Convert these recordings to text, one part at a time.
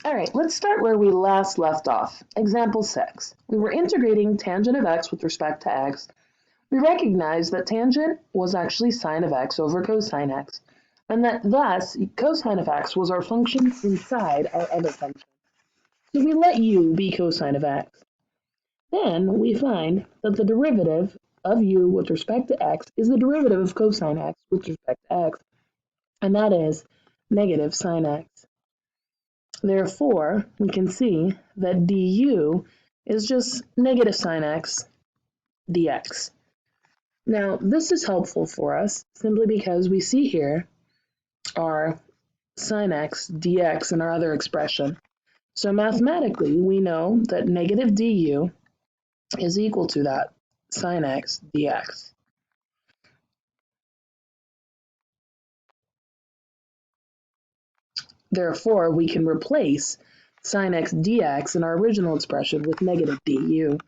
All right, let's start where we last left off. Example 6. We were integrating tangent of x with respect to x. We recognized that tangent was actually sine of x over cosine x, and that thus cosine of x was our function inside our other function. So we let u be cosine of x. Then we find that the derivative of u with respect to x is the derivative of cosine x with respect to x, and that is negative sine x. Therefore, we can see that du is just negative sine x dx. Now, this is helpful for us simply because we see here our sine x dx in our other expression. So mathematically, we know that negative du is equal to that sine x dx. Therefore, we can replace sine x dx in our original expression with negative du.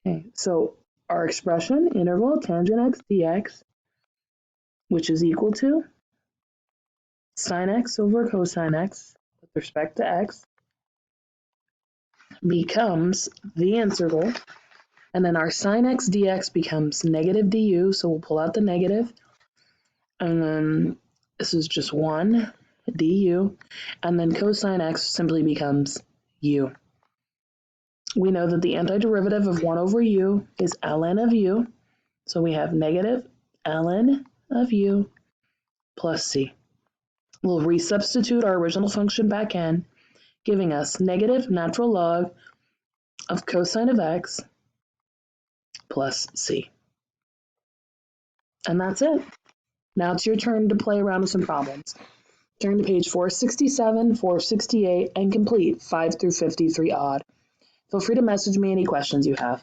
Okay, so our expression, interval tangent x dx, which is equal to sine x over cosine x with respect to x, becomes the integral, and then our sine x dx becomes negative du, so we'll pull out the negative, and then this is just 1 du, and then cosine x simply becomes u. We know that the antiderivative of 1 over u is ln of u, so we have negative ln of u plus c. We'll resubstitute our original function back in, giving us negative natural log of cosine of x plus c. And that's it. Now it's your turn to play around with some problems. Turn to page 467, 468, and complete 5 through 53 odd. Feel free to message me any questions you have.